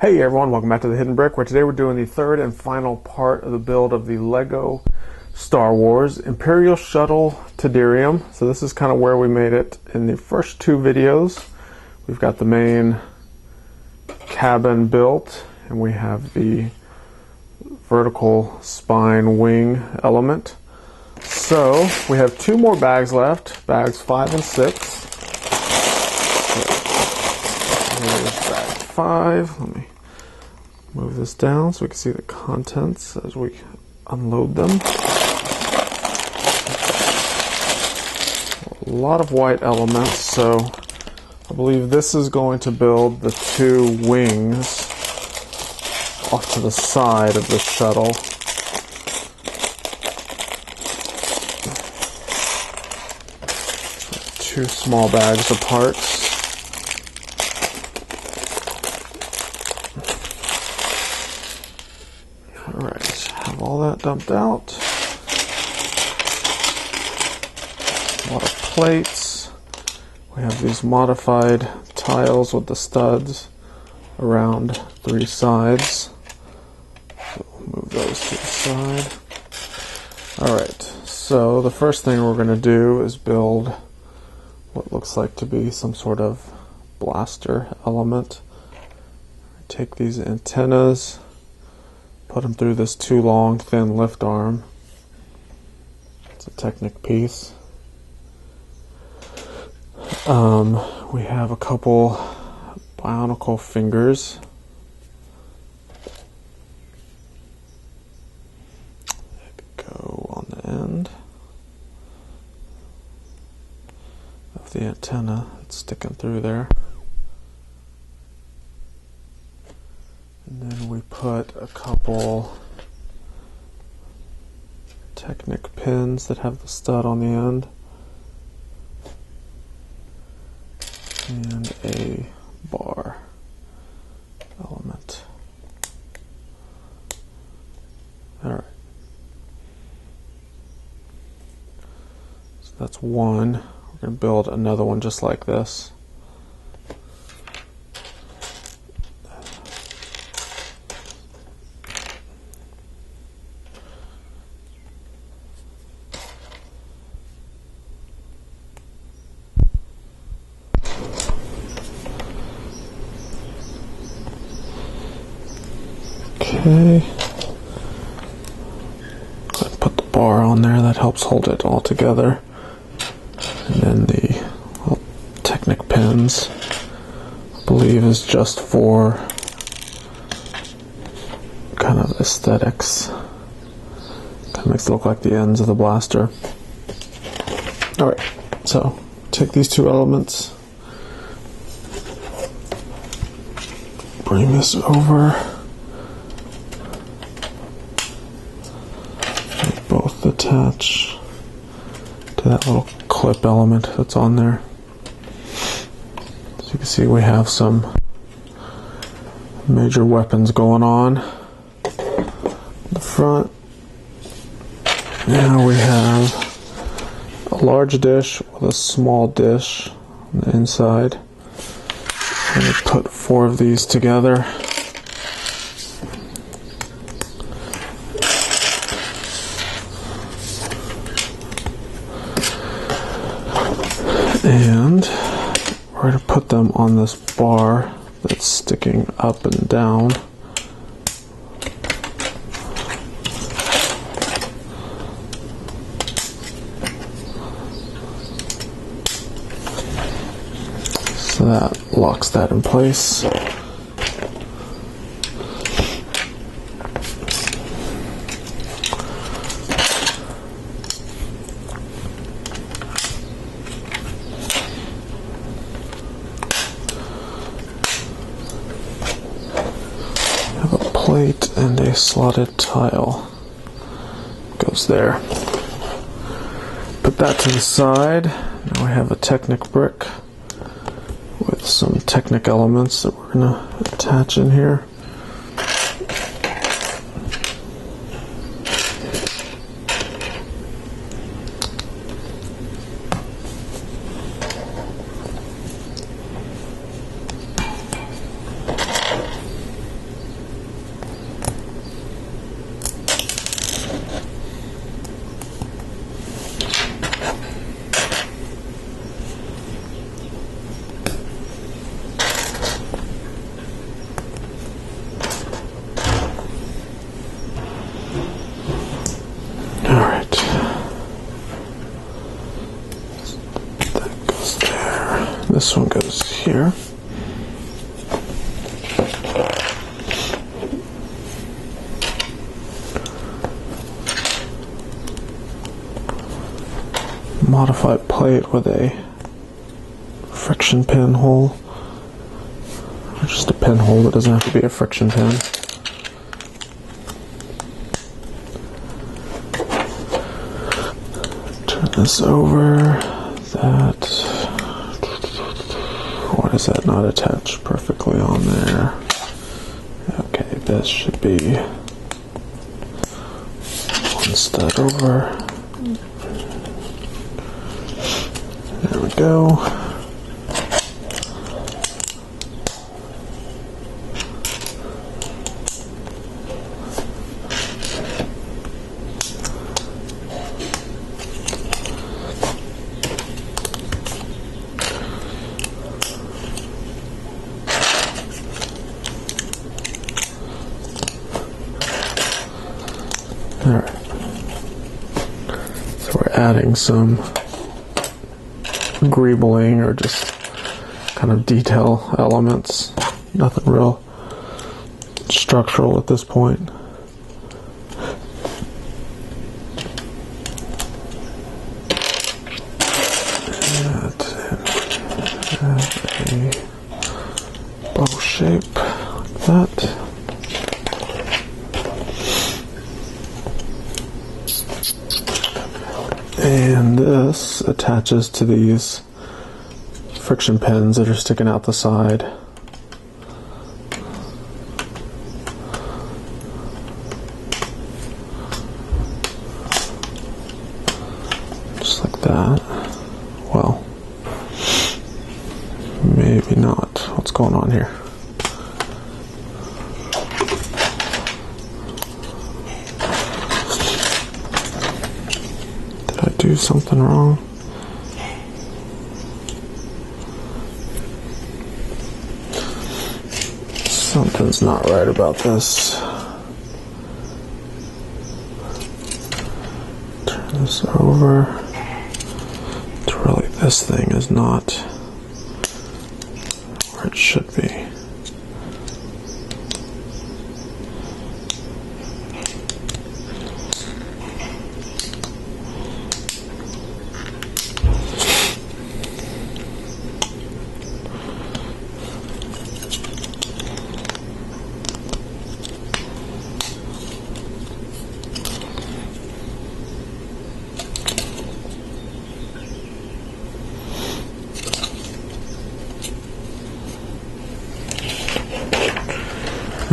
Hey everyone, welcome back to The Hidden Brick, where today we're doing the third and final part of the build of the LEGO Star Wars Imperial Shuttle Tydirium. So this is kind of where we made it in the first two videos. We've got the main cabin built, and we have the vertical spine wing element. So we have two more bags left, bags 5 and 6. Here's bag 5. Let me move this down so we can see the contents as we unload them. A lot of white elements, so I believe this is going to build the two wings off to the side of the shuttle. Two small bags of parts. Alright, have all that dumped out. A lot of plates. We have these modified tiles with the studs around 3 sides. So we'll move those to the side. Alright, so the first thing we're going to do is build what looks like to be some sort of blaster element. Take these antennas, put them through this too long, thin lift arm. It's a Technic piece. We have a couple bionicle fingers. Go on the end of the antenna. It's sticking through there. And then we put a couple Technic pins that have the stud on the end. And a bar element. Alright. So that's one. We're going to build another one just like this. Okay, put the bar on there, that helps hold it all together. And then the Technic pins, I believe, is just for kind of aesthetics. Kind of makes it look like the ends of the blaster. Alright, so take these two elements, bring this over. Both attach to that little clip element that's on there. So you can see we have some major weapons going on in the front. Now we have a large dish with a small dish on the inside. I'm going to put 4 of these together. And we're going to put them on this bar that's sticking up and down. So that locks that in place. Plate and a slotted tile goes there. Put that to the side. Now we have a Technic brick with some Technic elements that we're going to attach in here. this one goes here. Modified plate with a friction pin hole, or just a pinhole that doesn't have to be a friction pin. Turn this over. That, why is that not attached perfectly on there? Okay, this should be one stud over. There we go. All right. So we're adding some greebling or just kind of detail elements. Nothing real structural at this point. Add a bow shape like that. And this attaches to these friction pins that are sticking out the side. Just like that. Well, maybe not. What's going on here? Do something wrong. Something's not right about this. Turn this over. Really, this thing is not where it should be.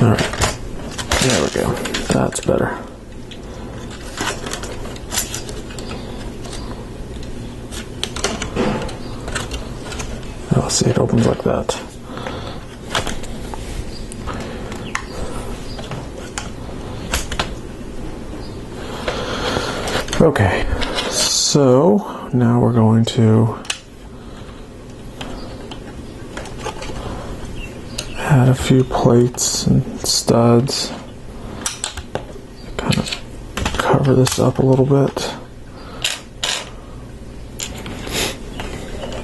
Alright, there we go. That's better. Oh, see, it opens like that. Okay, so now we're going to add a few plates and studs. Kind of cover this up a little bit.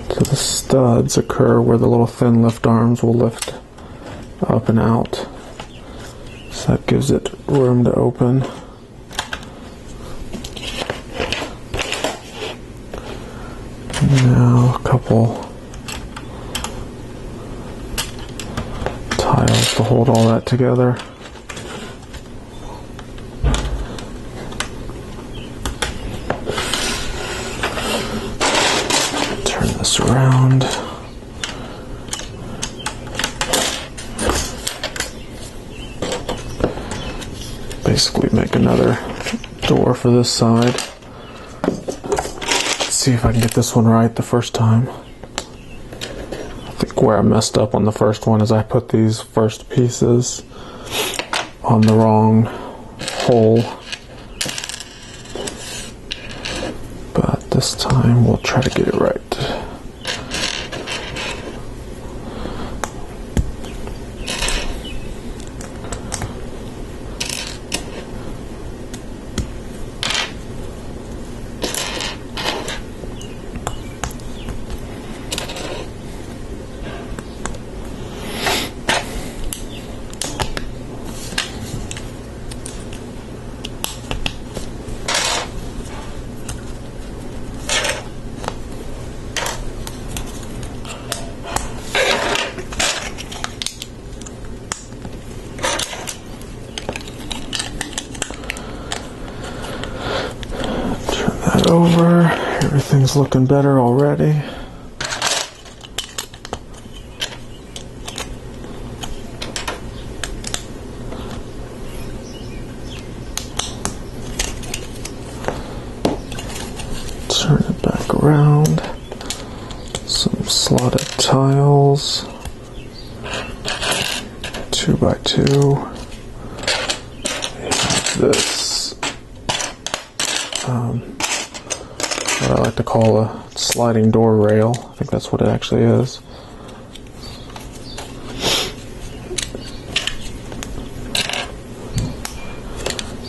So the studs occur where the little thin lift arms will lift up and out. So that gives it room to open. Now a couple tiles to hold all that together. Turn this around. Basically make another door for this side. Let's see if I can get this one right the first time. Where I messed up on the first one is I put these first pieces on the wrong hole, but this time we'll try to get it right. wing's looking better already. Turn it back around. Some slotted tiles. 2x2. We have this, what I like to call a sliding door rail. I think that's what it actually is.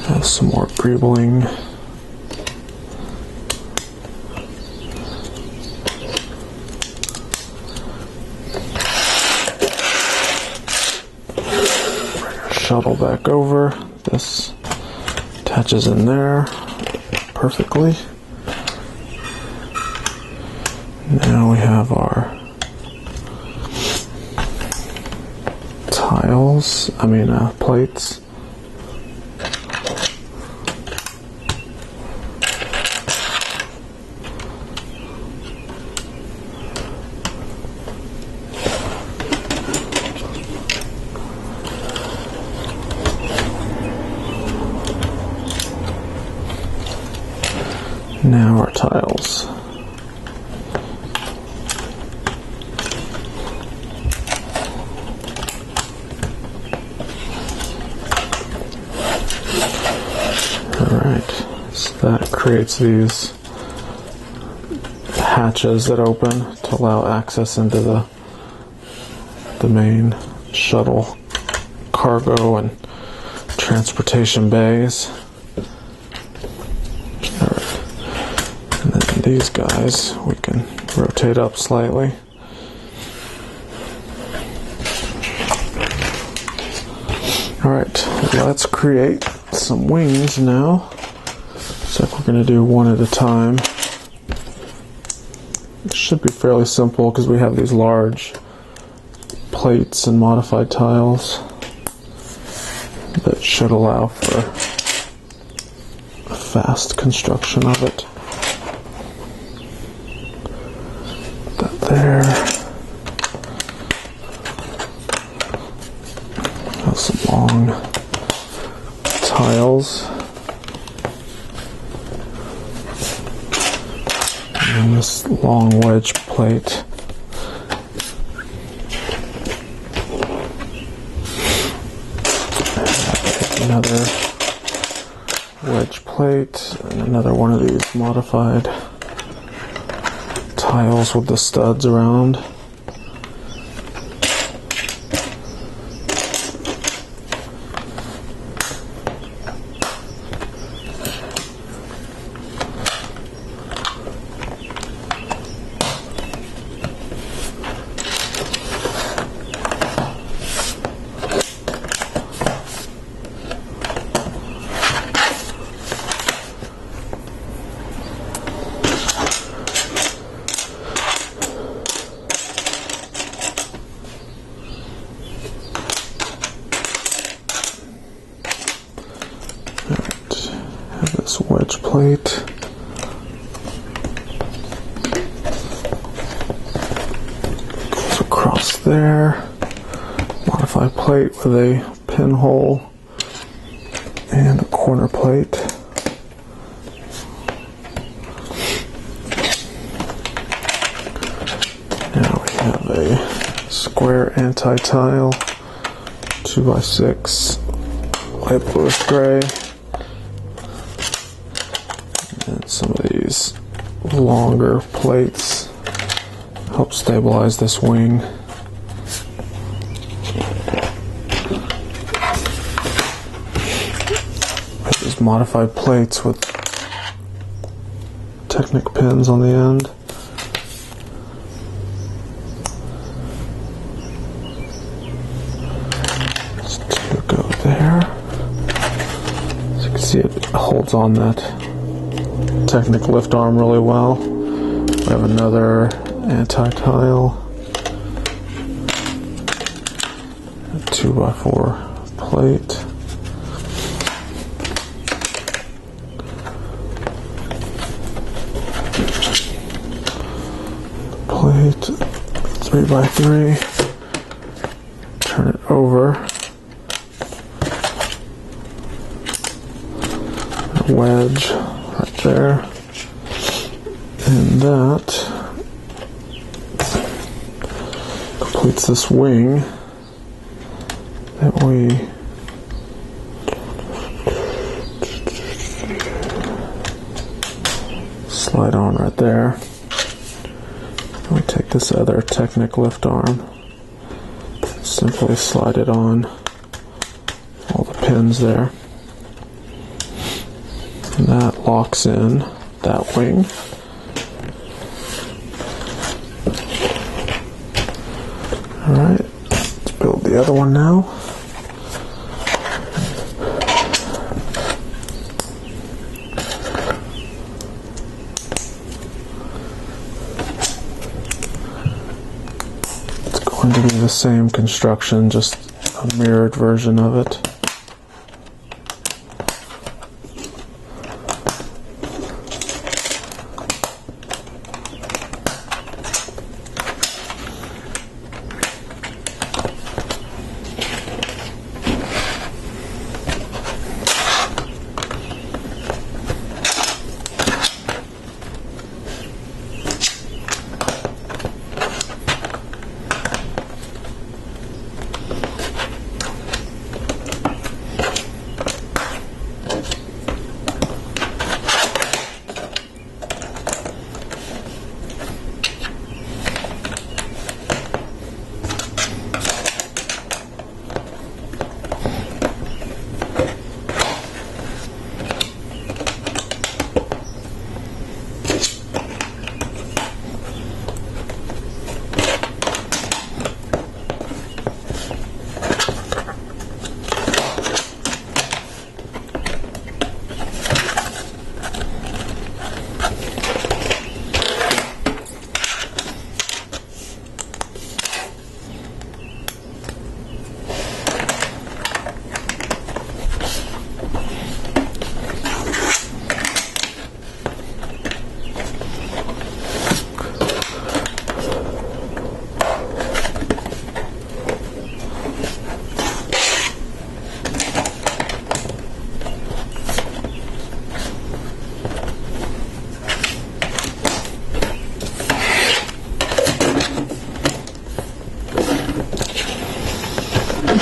Have some more greebling. Shuttle back over. This attaches in there perfectly. Now we have our tiles, plates. Now our tiles. Alright, so that creates these hatches that open to allow access into the main shuttle cargo and transportation bays. These guys we can rotate up slightly. Alright, let's create some wings now. So we're going to do one at a time. It should be fairly simple because we have these large plates and modified tiles that should allow for a fast construction of it. There. Have some long tiles. And this long wedge plate. Another wedge plate and another one of these modified tiles with the studs around. This wedge plate. Goes across there. Modified plate with a pinhole and a corner plate. Now we have a square anti-tile, 2x6, light bluish gray. And some of these longer plates help stabilize this wing. These modified plates with Technic pins on the end. There's two go there. As you can see, it holds on that Technic lift arm really well. We have another anti-tile, a 2x4 plate. plate, 3x3, turn it over, a wedge right there, and that completes this wing that we slide on right there. And we take this other Technic lift arm, simply slide it on all the pins there, and that locks in that wing. Alright, let's build the other one now. It's going to be the same construction, just a mirrored version of it.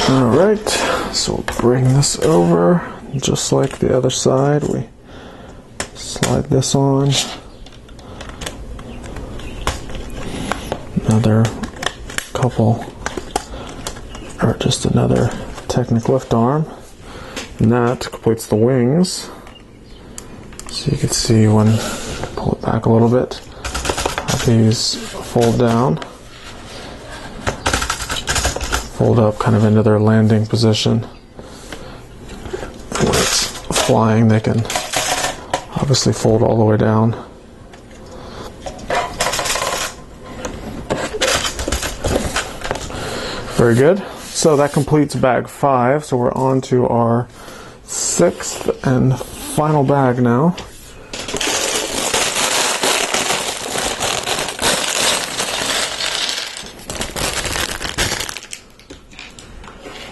Alright, so we'll bring this over, just like the other side. We slide this on. Another couple, or just another Technic lift arm. And that completes the wings. So you can see when I pull it back a little bit, how these fold down. Fold up kind of into their landing position. When it's flying, they can obviously fold all the way down. Very good. So that completes bag 5. So we're on to our 6th and final bag now.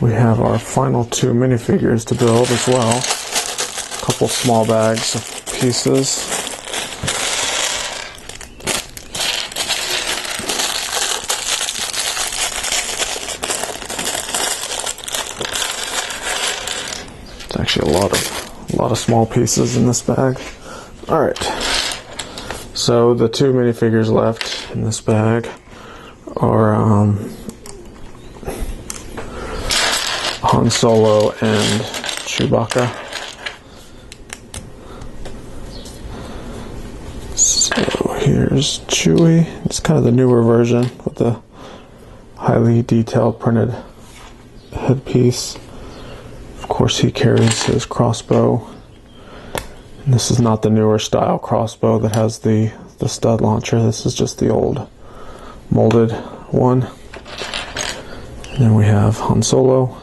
We have our final 2 minifigures to build as well. A couple small bags of pieces. It's actually a lot of small pieces in this bag. All right. So the 2 minifigures left in this bag are Han Solo and Chewbacca. So here's Chewie. It's kind of the newer version with the highly detailed printed headpiece. Of course, he carries his crossbow. And this is not the newer style crossbow that has the stud launcher. This is just the old molded one. And then we have Han Solo.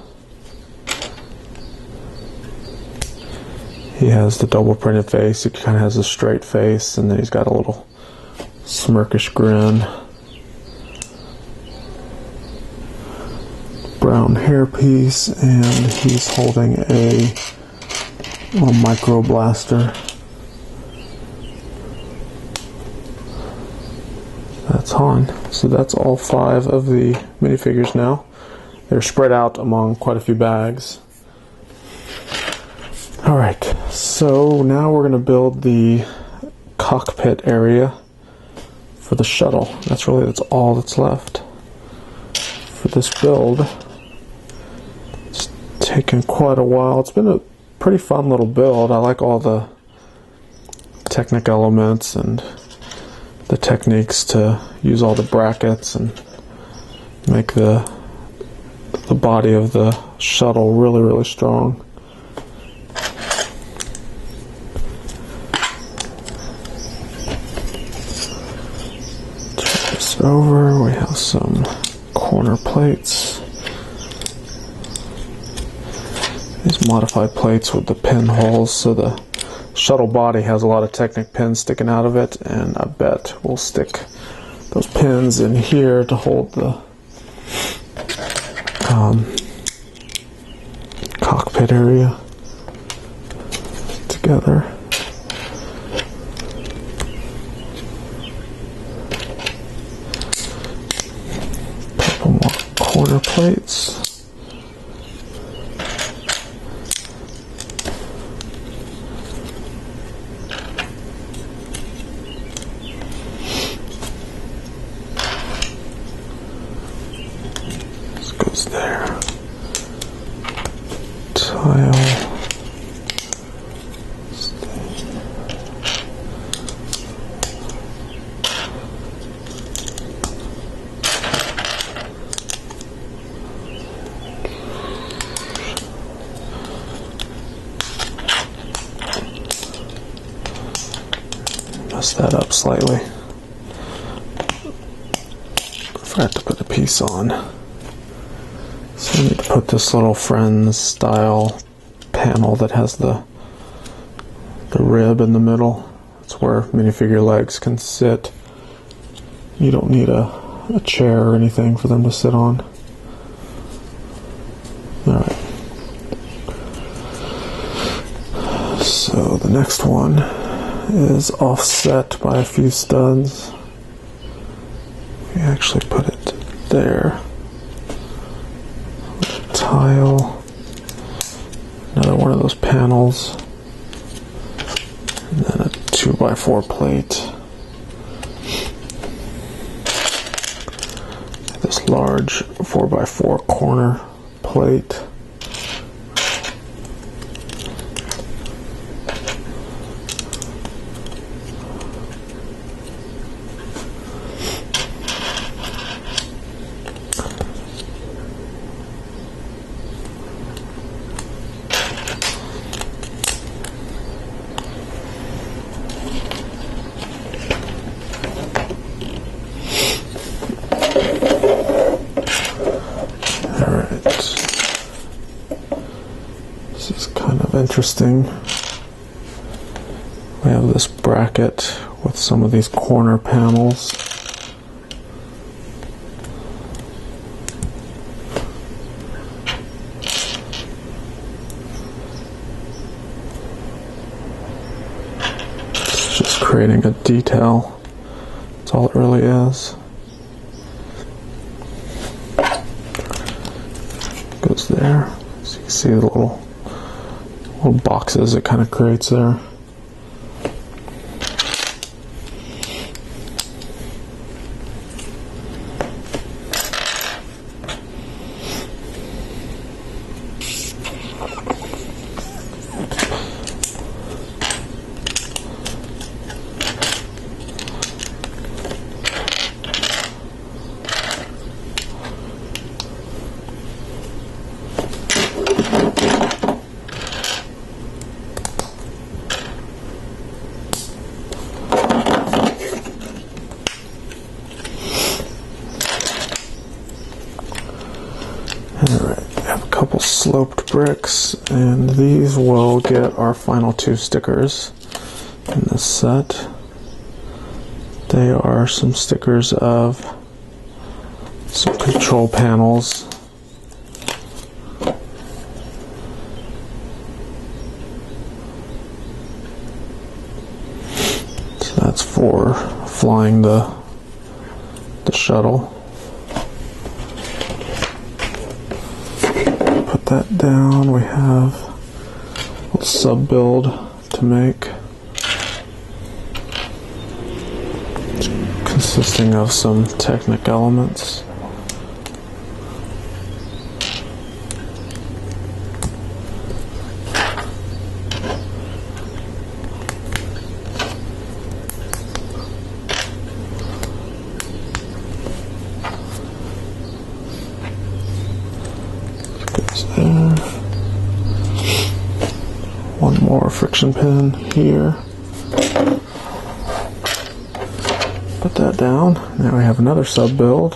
He has the double printed face. He kind of has a straight face, and then he's got a little smirkish grin. brown hairpiece, and he's holding a little micro blaster. That's Han. So that's all 5 of the minifigures now. They're spread out among quite a few bags. Alright, so now we're going to build the cockpit area for the shuttle. That's all that's left for this build. It's taken quite a while. It's been a pretty fun little build. I like all the technical elements and the techniques to use all the brackets and make the body of the shuttle really, really strong. Turn this over. We have some corner plates. These modified plates with the pinholes, so the shuttle body has a lot of Technic pins sticking out of it, and I bet we'll stick those pins in here to hold the cockpit area together. Couple more corner plates. Goes there. Tile. Mess that up slightly. Forgot to put a piece on. So I need to put this little Friends style panel that has the rib in the middle. It's where minifigure legs can sit. You don't need a chair or anything for them to sit on. Alright. So the next one is offset by a few studs. We actually put it there. Tile, another one of those panels, and then a 2x4 plate. This large 4x4 corner plate. This is kind of interesting. We have this bracket with some of these corner panels. It's just creating a detail. That's all it really is. Goes there. So you can see the little boxes it kind of creates there. Alright, we have a couple sloped bricks, and these will get our final 2 stickers in this set. They are some stickers of some control panels. for flying the shuttle. Put that down. We have a little sub build to make, consisting of some Technic elements. There. One more friction pin here. Put that down. Now we have another sub build.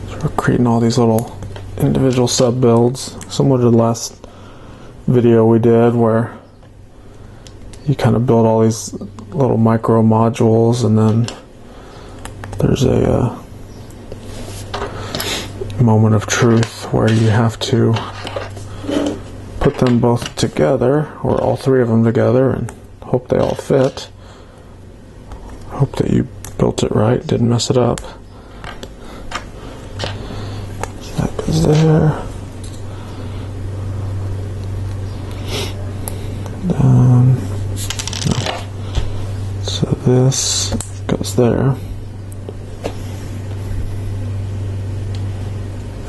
So we're creating all these little individual sub builds, similar to the last video we did, where you kind of build all these little micro modules, and then there's a moment of truth where you have to put them both together, or all three of them together, and hope they all fit. Hope that you built it right, didn't mess it up. That goes there. No. So this goes there.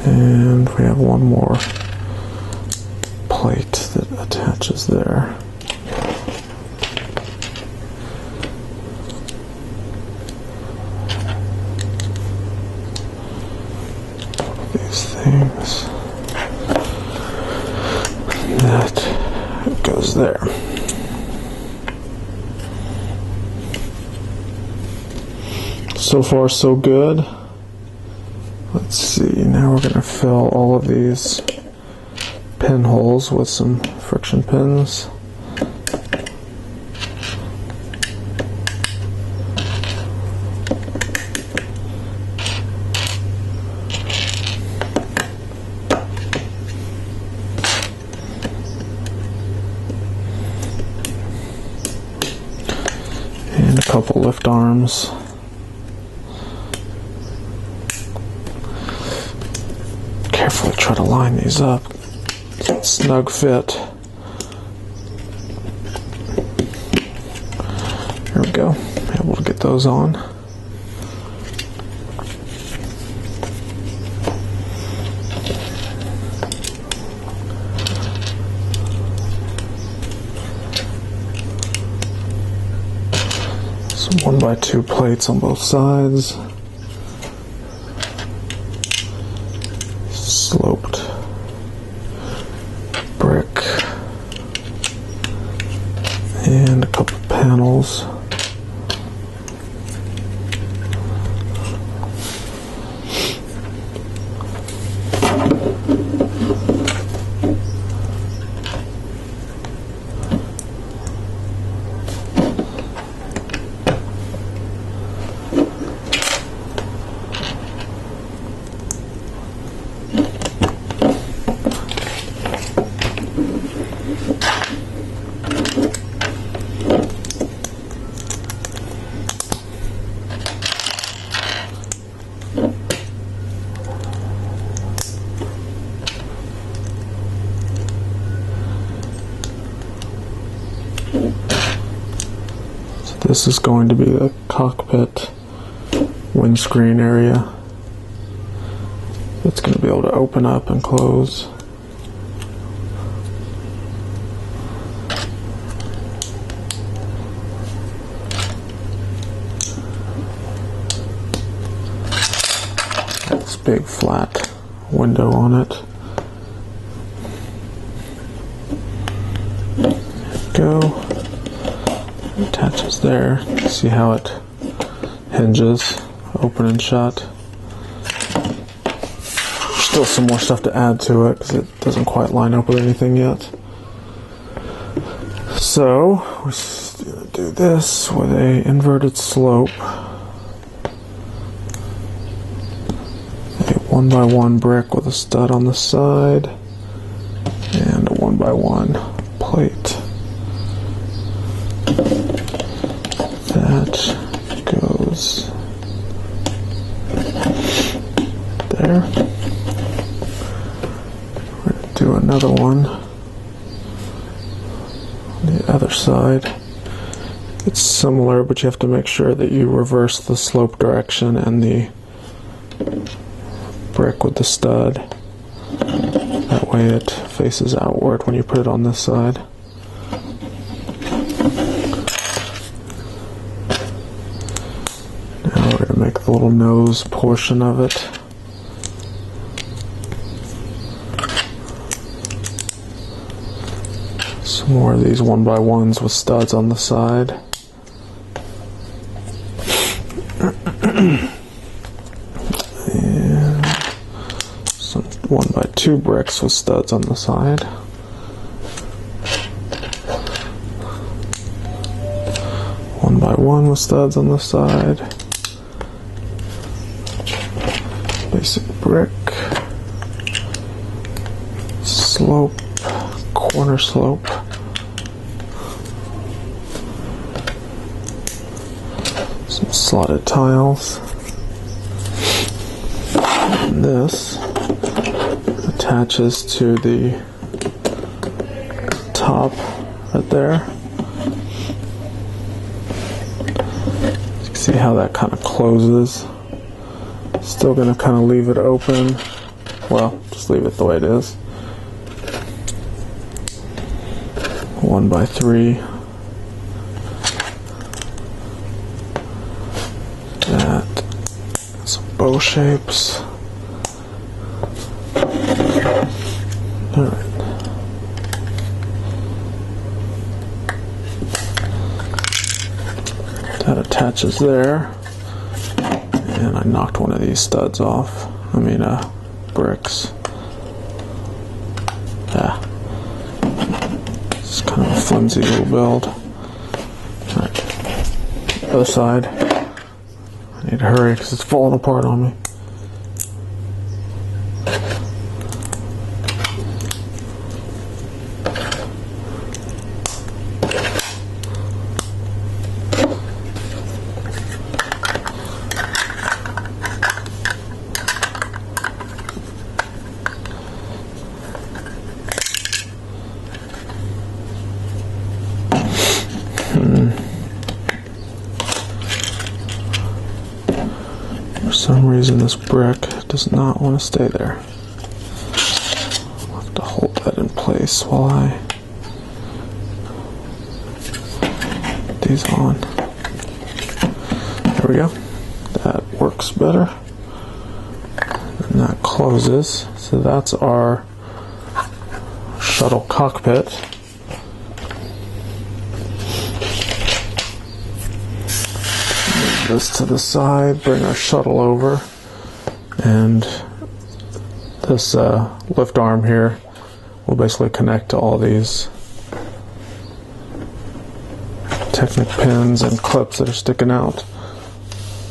And we have one more plate that attaches there. These things. That goes there. So far, so good. Let's see, now we're going to fill all of these pinholes with some friction pins. And a couple lift arms. Carefully try to line these up. Snug fit. There we go. Able to get those on. Some 1x2 plates on both sides. Sloped brick and a couple of panels. This is going to be the cockpit windscreen area. It's going to be able to open up and close. This big flat window on it. There we go. Attaches there. See how it hinges, open and shut. Still some more stuff to add to it because it doesn't quite line up with anything yet. So we're going to do this with a inverted slope. A 1x1 brick with a stud on the side and a 1x1 plate. That goes there. We're going to do another one on the other side. It's similar, but you have to make sure that you reverse the slope direction and the brick with the stud. That way it faces outward when you put it on this side. Now we're going to make the little nose portion of it. Some more of these 1x1s with studs on the side. And some 1x2 bricks with studs on the side. One by one with studs on the side. Basic brick. Slope. Corner slope. Some slotted tiles. And this attaches to the top right there. You can see how that kind of closes. Still going to kind of leave it open. Well, just leave it the way it is. 1x3. That. Some bow shapes. Alright. That attaches there. And I knocked one of these studs off. Bricks. Yeah. It's kind of a flimsy little build. Alright. Other side. I need to hurry because it's falling apart on me. For some reason this brick does not want to stay there. I'll have to hold that in place while I put these on. There we go. That works better. And that closes. So that's our shuttle cockpit. This to the side, bring our shuttle over, and this lift arm here will basically connect to all these Technic pins and clips that are sticking out.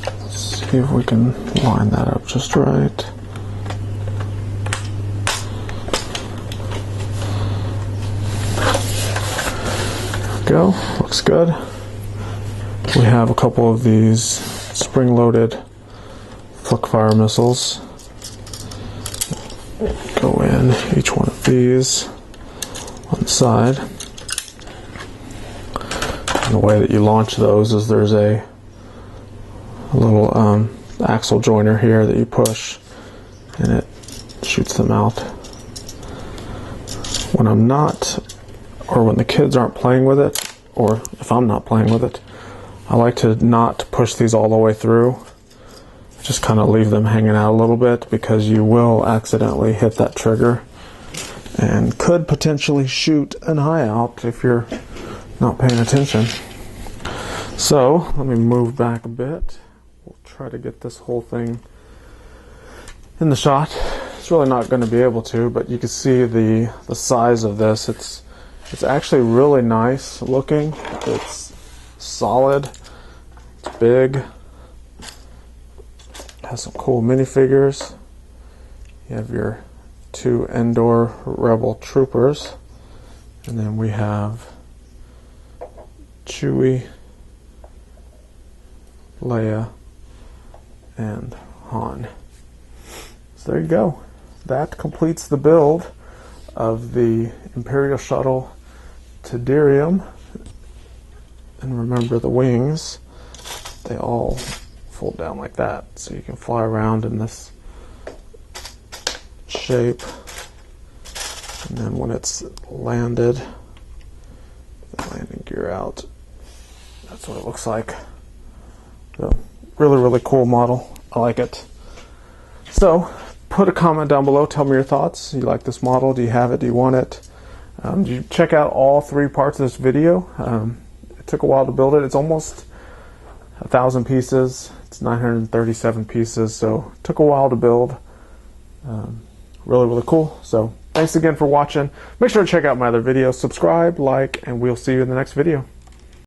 Let's see if we can line that up just right. There we go, looks good. We have a couple of these spring-loaded flick fire missiles. Go in each one of these on the side. And the way that you launch those is there's a little axle joiner here that you push and it shoots them out. When I'm not, or when the kids aren't playing with it, or if I'm not playing with it, I like to not push these all the way through. Just kind of leave them hanging out a little bit because you will accidentally hit that trigger and could potentially shoot an eye out if you're not paying attention. So let me move back a bit. We'll try to get this whole thing in the shot. It's really not going to be able to, but you can see the size of this. It's actually really nice looking. It's solid, it's big, has some cool minifigures. You have your 2 Endor Rebel troopers, and then we have Chewie, Leia, and Han. So there you go. That completes the build of the Imperial Shuttle Tydirium. And remember the wings, they all fold down like that, so you can fly around in this shape. And then when it's landed, the landing gear out, that's what it looks like. So, really cool model. I like it. So, put a comment down below. Tell me your thoughts. Do you like this model? Do you have it? Do you want it? Did you check out all 3 parts of this video? It took a while to build it. It's almost 1,000 pieces. It's 937 pieces, so it took a while to build. Really cool. So, thanks again for watching. Make sure to check out my other videos. Subscribe, like, and we'll see you in the next video.